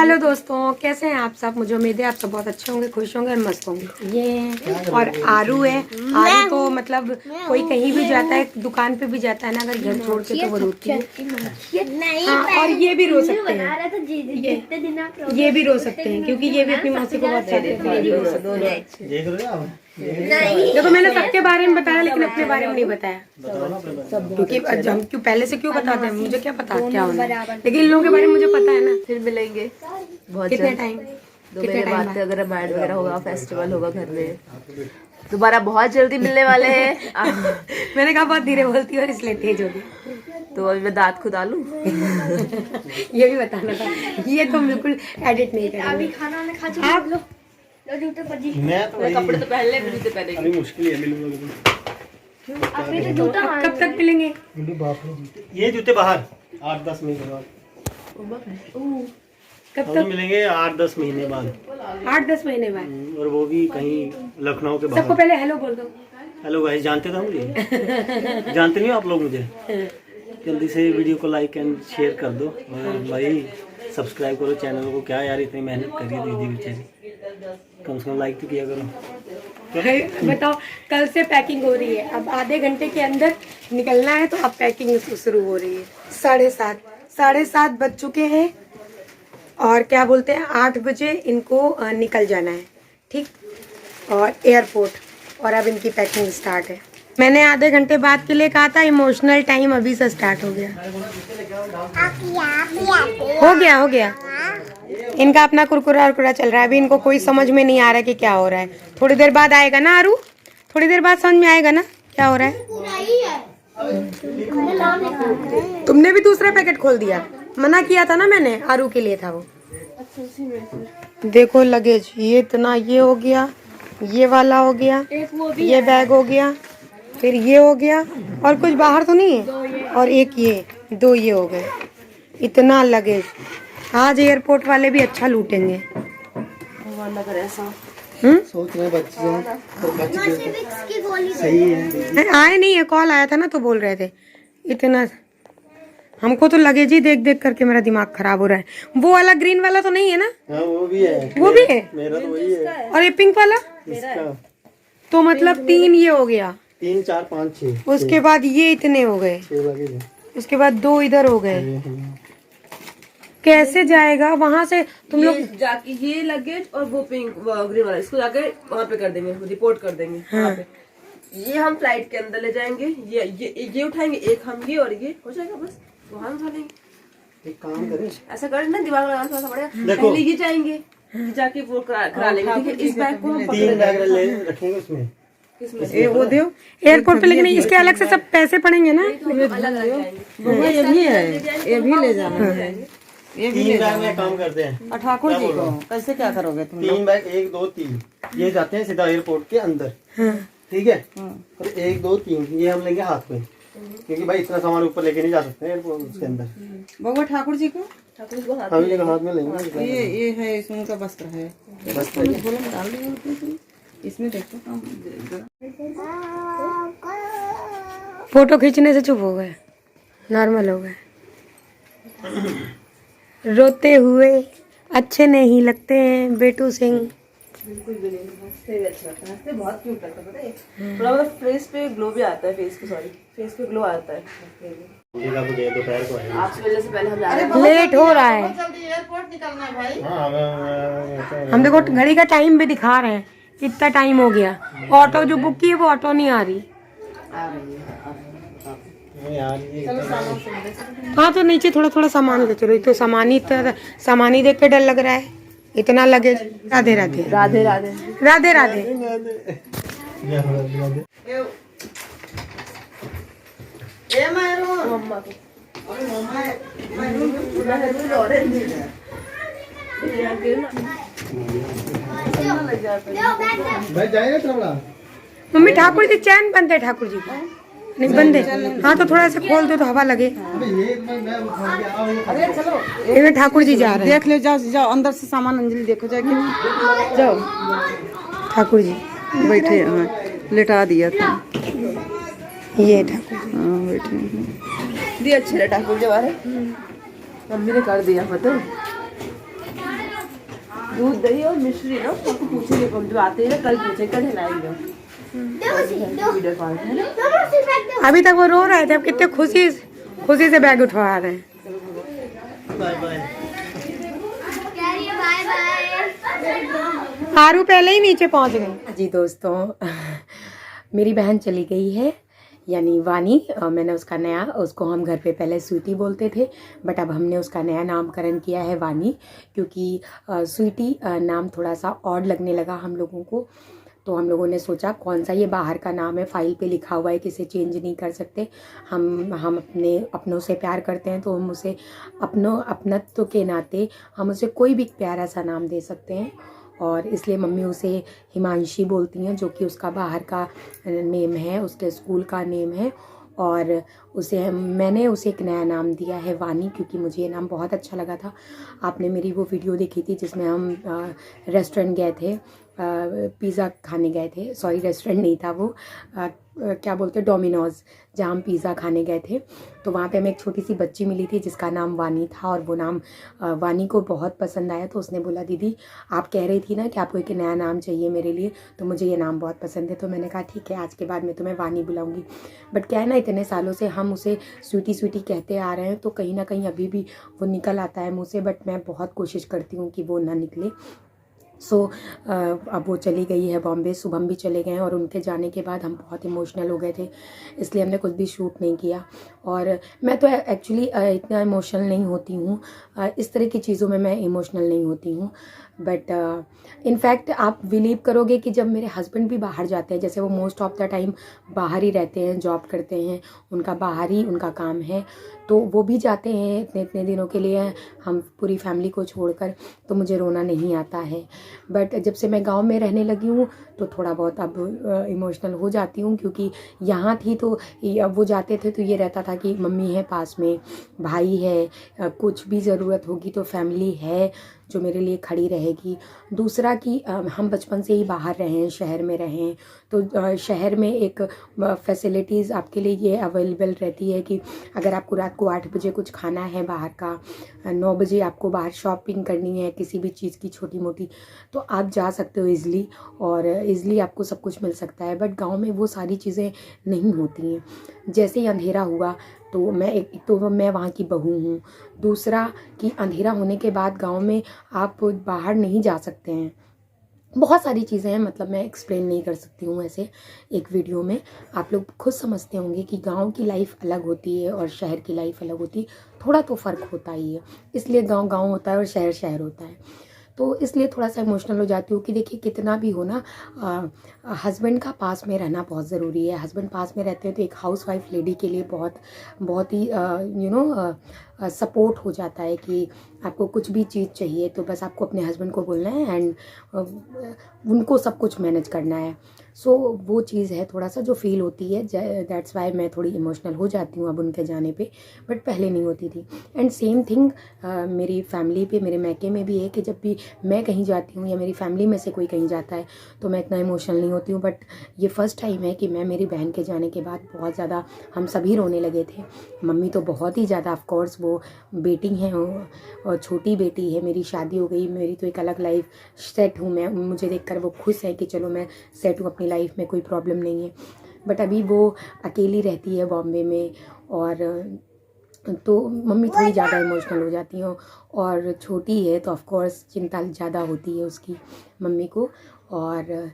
Hello दोस्तों, कैसे हैं आप सब। मुझे उम्मीद है आप सब बहुत अच्छे होंगे, खुश होंगे और मस्त होंगे। ये और आरू है। आरू तो मतलब कोई कहीं भी जाता है, दुकान पे भी जाता है ना, अगर घर छोड़ के तो वो रोती है। हाँ, और ये भी रो सकते हैं, ये भी रो सकते हैं क्योंकि ये भी अपनी मौसी को बहुत चाहते हैं। ये भी रो सकते हैं। देखो मैंने सबके बारे में बताया लेकिन अपने बारे में नहीं बताया, क्योंकि हम क्यों पहले से क्यों बताते हैं, मुझे क्या पता क्या होना है, लेकिन इन लोगों के बारे में मुझे पता है ना। फिर मिलेंगे बहुत कितने टाइम, दो महीने बाद अगर रामायण वगैरह होगा, फेस्टिवल होगा घर में, दोबारा बहुत जल्दी मिलने वाले हैं। मैंने कहा बहुत धीरे बोलती है इसलिए तेज हो गई, तो अभी मैं दांत खुदा लूं। ये भी बताना था, ये तो बिल्कुल एडिट नहीं करेंगे। अभी खाना वाना खा चुके आप लोग। मैं कपड़े तो पहले जूते पहनेंगे। अभी मुश्किल है मिलूंगा। कब तक मिलेंगे ये जूते बाहर 8-10 महीने बाद। कब हम तक मिलेंगे 8-10 महीने बाद। 8-10 महीने बाद, और वो भी कहीं लखनऊ के सबको बाहर। पहले हेलो बोल दो। हेलो गाइस, जानते थे मुझे? जानते नहीं हो आप लोग मुझे? जल्दी से वीडियो को लाइक एंड शेयर कर दो और भाई सब्सक्राइब करो चैनल को। क्या यार इतनी मेहनत करी है दीदी बेचारी, कम से कम लाइक तो किया करो। बताओ, कल से पैकिंग हो रही है, अब आधे घंटे के अंदर निकलना है, तो अब पैकिंग शुरू हो रही है। 7:30 बज चुके हैं और क्या बोलते हैं 8 बजे इनको निकल जाना है, ठीक, और एयरपोर्ट, और अब इनकी पैकिंग स्टार्ट है। मैंने आधे घंटे बाद के लिए कहा था, इमोशनल टाइम अभी से स्टार्ट हो गया। हो गया इनका अपना कुरकुरा उरकुरा चल रहा है। अभी इनको कोई समझ में नहीं आ रहा है कि क्या हो रहा है। थोड़ी देर बाद आएगा ना आरू, थोड़ी देर बाद समझ में आएगा ना क्या हो रहा है। तुमने भी दूसरा पैकेट खोल दिया, मना किया था ना मैंने, आरू के लिए था वो। देखो लगेज, ये इतना, ये हो गया, ये वाला हो गया, ये बैग हो गया, फिर ये हो गया, और कुछ बाहर तो नहीं है, और एक ये, 2 ये हो गए। इतना लगेज। आज एयरपोर्ट वाले भी अच्छा लूटेंगे। सोच रहे बच्चे सही है। आए नहीं है, कॉल आया था ना तो बोल रहे थे इतना। हमको तो लगेज ही देख देख करके मेरा दिमाग खराब हो रहा है। वो वाला ग्रीन वाला तो नहीं है ना? हाँ वो भी है, मेरा तो वही है। और ये पिंक वाला इसका तो मतलब 3 ये हो गया, 3, 4, 5, 6। उसके बाद ये इतने हो गए, 6 लगेज है। उसके बाद 2 इधर हो गए। कैसे जाएगा वहां से तुम लोग? जाके ये लगेज और वो पिंक ग्रीन वाला इसको जाके वहाँ पे कर देंगे, रिपोर्ट कर देंगे। वहाँ पे ये हम फ्लाइट के अंदर ले जाएंगे, ये उठाएंगे, एक हम ये और ये हो जाएगा, बस वहाँ उठा लेंगे। एक काम करें, ऐसा कर ना, दिमाग लगाना थोड़ा सा पड़ेगा। पहले ये जाएंगे, जाके वो करा लेंगे। ठीक है, इस बैग को हम 3 बैग रखेंगे उसमें। किसमें वो दो एयरपोर्ट पे, लेकिन इसके अलग से सब पैसे पड़ेंगे ना। ये भी है, ये भी ले जाना है। 3 बैग में काम करते हैं। ठाकुर जी को कैसे क्या करोगे तुम? 3 बैग, 1, 2, 3 ये जाते हैं सीधा एयरपोर्ट के अंदर। ठीक है, और 1, 2, 3 ये हम लेंगे हाथ में, क्योंकि भाई इतना सामान ऊपर लेके नहीं जा सकते एयरपोर्ट उसके अंदर। बउआ ठाकुर जी को हम लेंगे, हाथ में लेंगे। ये है, इसमें का वस्त्र है, वस्त्र डाल देंगे इसमें। देखो फोटो खींचने से चुप हो गए, नॉर्मल हो गए। रोते हुए अच्छे नहीं लगते हैं बेटू सिंह। बिल्कुल भी नहीं, अच्छा लगता है, बहुत क्यूट लगता है, पता है। थोड़ा मतलब फेस पे ग्लो भी आता है, फेस पे ग्लो आता है। दोपहर को है, आपकी वजह से पहले हम जा रहे हैं। लेट हो रहा है, जल्दी एयरपोर्ट निकलना है भाई। हाँ हम देखो घड़ी का टाइम भी दिखा रहे हैं, कितना टाइम हो गया। ऑटो जो बुक की है वो ऑटो नहीं आ रही। हाँ तो नीचे थोड़ा थोड़ा सामान ले चलो, तो सामान ही देख के डर लग रहा है, इतना लगेज। राधे राधे राधे राधे राधे राधे। मम्मा को भाई जाएगा थोड़ा। मम्मी ठाकुर जी चैन बंद है, ठाकुर जी नहीं बंद है। हाँ तो थोड़ा सा खोल दो तो हवा लगे। अरे चलो, ये ठाकुर जी जा रहे हैं। देख ले, जाओ जाओ अंदर से सामान अंजलि देखो जाके। जाओ, ठाकुर जी बैठे हैं, लेटा दिया था। ये ठाकुर जी, हाँ बैठे हैं। दी अच्छे ठाकुर जी हमारे, मम्मी ने कर दिया पता। दूध दही और मिश्री ना आपको पूछेंगे, हम जब आते हैं ना कल पूछे, कल हिलाएंगे वीडियो कॉल है ना। अभी तक वो रो रहे थे, अब कितने खुशी से बैग उठवा रहे हैं। Bye bye. Bye bye. Aru पहले ही नीचे पहुंच गई। जी दोस्तों, मेरी बहन चली गई है, यानी वानी। मैंने उसको हम घर पे पहले स्वीटी बोलते थे, बट अब हमने उसका नया नामकरण किया है वानी, क्योंकि स्वीटी नाम थोड़ा सा ऑड लगने लगा हम लोगों को। तो हम लोगों ने सोचा कौन सा ये बाहर का नाम है, फाइल पे लिखा हुआ है, किसे चेंज नहीं कर सकते। हम अपनों से प्यार करते हैं, तो हम उसे अपनत्व के नाते हम उसे कोई भी प्यारा सा नाम दे सकते हैं। और इसलिए मम्मी उसे हिमांशी बोलती हैं, जो कि उसका बाहर का नेम है, उसके स्कूल का नेम है। और मैंने उसे एक नया नाम दिया है वानी, क्योंकि मुझे ये नाम बहुत अच्छा लगा था। आपने मेरी वो वीडियो देखी थी जिसमें हम रेस्टोरेंट गए थे, पिज़्ज़ा खाने गए थे। सॉरी, रेस्टोरेंट नहीं था वो, क्या बोलते हैं, डोमिनोज़, जहाँ हम पिज़्ज़ा खाने गए थे। तो वहाँ पे हमें एक छोटी सी बच्ची मिली थी जिसका नाम वानी था, और वो नाम वानी को बहुत पसंद आया। तो उसने बोला, दीदी आप कह रही थी ना कि आपको एक नया नाम चाहिए मेरे लिए, तो मुझे ये नाम बहुत पसंद है। तो मैंने कहा ठीक है, आज के बाद मैं तुम्हें वानी बुलाऊंगी। बट क्या है ना, इतने सालों से हम उसे स्वीटी स्वीटी कहते आ रहे हैं, तो कहीं ना कहीं अभी भी वो निकल आता है मुँह से, बट मैं बहुत कोशिश करती हूँ कि वो ना निकले। अब वो चली गई है बॉम्बे, शुभम भी चले गए हैं, और उनके जाने के बाद हम बहुत इमोशनल हो गए थे, इसलिए हमने कुछ भी शूट नहीं किया। और मैं तो एक्चुअली इतना इमोशनल नहीं होती हूँ, इस तरह की चीज़ों में मैं इमोशनल नहीं होती हूँ। बट इनफैक्ट आप बिलीव करोगे कि जब मेरे हस्बैंड भी बाहर जाते हैं, जैसे वो मोस्ट ऑफ द टाइम बाहर ही रहते हैं, जॉब करते हैं, उनका बाहर ही उनका काम है, तो वो भी जाते हैं इतने इतने दिनों के लिए, हम पूरी फैमिली को छोड़कर, तो मुझे रोना नहीं आता है। बट जब से मैं गांव में रहने लगी हूँ तो थोड़ा बहुत अब इमोशनल हो जाती हूँ, क्योंकि यहाँ थी तो वो जाते थे तो ये रहता था कि मम्मी है पास में, भाई है, कुछ भी ज़रूरत होगी तो फैमिली है जो मेरे लिए खड़ी रहेगी। दूसरा कि हम बचपन से ही बाहर रहे हैं, शहर में रहे हैं, तो शहर में एक फैसिलिटीज़ आपके लिए ये अवेलेबल रहती है कि अगर आपको रात को 8 बजे कुछ खाना है बाहर का, 9 बजे आपको बाहर शॉपिंग करनी है किसी भी चीज़ की छोटी मोटी, तो आप जा सकते हो ईज़िली, और ईज़िली आपको सब कुछ मिल सकता है। बट गांव में वो सारी चीज़ें नहीं होती हैं। जैसे ही अंधेरा हुआ तो मैं वहाँ की बहू हूँ, दूसरा कि अंधेरा होने के बाद गांव में आप बाहर नहीं जा सकते हैं। बहुत सारी चीज़ें हैं, मतलब मैं एक्सप्लेन नहीं कर सकती हूँ ऐसे एक वीडियो में। आप लोग खुद समझते होंगे कि गांव की लाइफ अलग होती है और शहर की लाइफ अलग होती है, थोड़ा तो फ़र्क होता ही है, इसलिए गांव गांव होता है और शहर शहर होता है। तो इसलिए थोड़ा सा इमोशनल हो जाती हूँ कि देखिए कितना भी हो ना, हस्बैंड का पास में रहना बहुत ज़रूरी है। हस्बैंड पास में रहते हैं तो एक हाउसवाइफ लेडी के लिए बहुत ही सपोर्ट हो जाता है कि आपको कुछ भी चीज़ चाहिए तो बस आपको अपने हस्बैंड को बोलना है एंड उनको सब कुछ मैनेज करना है। सो वो चीज़ है थोड़ा सा जो फील होती है, दैट्स वाई मैं थोड़ी इमोशनल हो जाती हूँ अब उनके जाने पे, बट पहले नहीं होती थी। एंड सेम थिंग मेरी फैमिली पे, मेरे मैके में भी है कि जब भी मैं कहीं जाती हूँ या मेरी फैमिली में से कोई कहीं जाता है तो मैं इतना इमोशनल नहीं होती हूँ। बट ये फर्स्ट टाइम है कि मैं मेरी बहन के जाने के बाद बहुत ज़्यादा, हम सभी रोने लगे थे। मम्मी तो बहुत ही ज़्यादा, ऑफकोर्स वो बेटी हैं और छोटी बेटी है, मेरी शादी हो गई, मेरी तो एक अलग लाइफ सेट हूँ मैं, मुझे देखकर वो खुश है कि चलो मैं सेट हूँ अपनी लाइफ में, कोई प्रॉब्लम नहीं है। बट अभी वो अकेली रहती है बॉम्बे में, और तो मम्मी थोड़ी ज़्यादा इमोशनल हो जाती हैं, और छोटी है तो ऑफकोर्स चिंता ज़्यादा होती है उसकी मम्मी को, और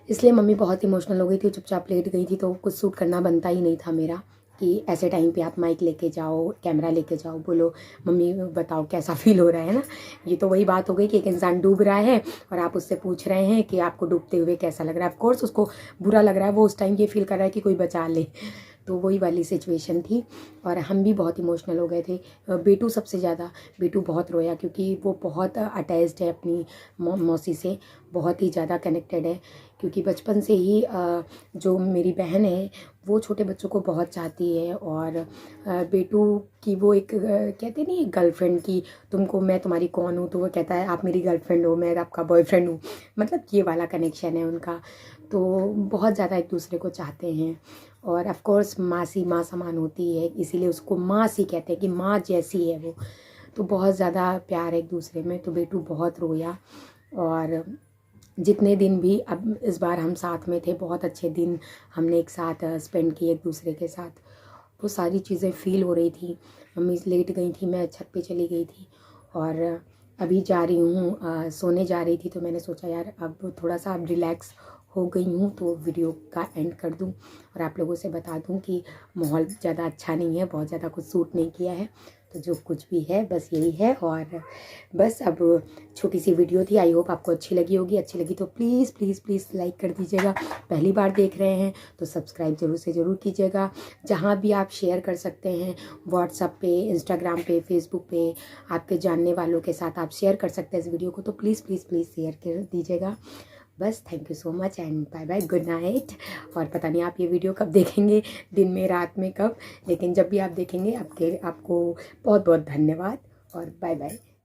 इसलिए मम्मी बहुत इमोशनल हो गई थी, चुपचाप लेट गई थी। तो कुछ शूट करना बनता ही नहीं था मेरा कि ऐसे टाइम पे आप माइक लेके जाओ, कैमरा लेके जाओ, बोलो मम्मी बताओ कैसा फील हो रहा है ना। ये तो वही बात हो गई कि एक इंसान डूब रहा है और आप उससे पूछ रहे हैं कि आपको डूबते हुए कैसा लग रहा है। ऑफकोर्स उसको बुरा लग रहा है, वो उस टाइम ये फील कर रहा है कि कोई बचा ले, तो वही वाली सिचुएशन थी। और हम भी बहुत इमोशनल हो गए थे, बेटू सबसे ज़्यादा, बेटू बहुत रोया क्योंकि वो बहुत अटैच्ड है अपनी मौसी से, बहुत ही ज़्यादा कनेक्टेड है, क्योंकि बचपन से ही जो मेरी बहन है वो छोटे बच्चों को बहुत चाहती है, और बेटू की वो एक कहते नहीं गर्लफ्रेंड की, तुमको मैं तुम्हारी कौन हूँ, तो वो कहता है आप मेरी गर्लफ्रेंड हो, मैं आपका बॉयफ्रेंड हूँ, मतलब ये वाला कनेक्शन है उनका। तो बहुत ज़्यादा एक दूसरे को चाहते हैं, और ऑफ कोर्स मासी माँ समान होती है, इसीलिए उसको माँ सी कहते हैं कि माँ जैसी है वो। तो बहुत ज़्यादा प्यार है एक दूसरे में। तो बेटू बहुत रोया, और जितने दिन भी अब इस बार हम साथ में थे, बहुत अच्छे दिन हमने एक साथ स्पेंड किए एक दूसरे के साथ। वो सारी चीज़ें फ़ील हो रही थी। मम्मी लेट गई थी, मैं छत पे चली गई थी, और अभी जा रही हूँ सोने जा रही थी। तो मैंने सोचा यार अब थोड़ा सा अब रिलैक्स हो गई हूँ तो वीडियो का एंड कर दूँ और आप लोगों से बता दूँ कि माहौल ज़्यादा अच्छा नहीं है, बहुत ज़्यादा कुछ सूट नहीं किया है। तो जो कुछ भी है बस यही है। और बस अब छोटी सी वीडियो थी, आई होप आपको अच्छी लगी होगी। अच्छी लगी तो प्लीज़ प्लीज़ प्लीज़ लाइक कर दीजिएगा। पहली बार देख रहे हैं तो सब्सक्राइब ज़रूर से ज़रूर कीजिएगा। जहाँ भी आप शेयर कर सकते हैं, व्हाट्सएप पे, इंस्टाग्राम पे, फेसबुक पे, आपके जानने वालों के साथ आप शेयर कर सकते हैं इस वीडियो को। तो प्लीज़ प्लीज़ प्लीज़ शेयर कर दीजिएगा। बस thank you so much and bye bye, good night. और पता नहीं आप ये वीडियो कब देखेंगे, दिन में, रात में, कब, लेकिन जब भी आप देखेंगे आपको बहुत बहुत धन्यवाद और बाय बाय।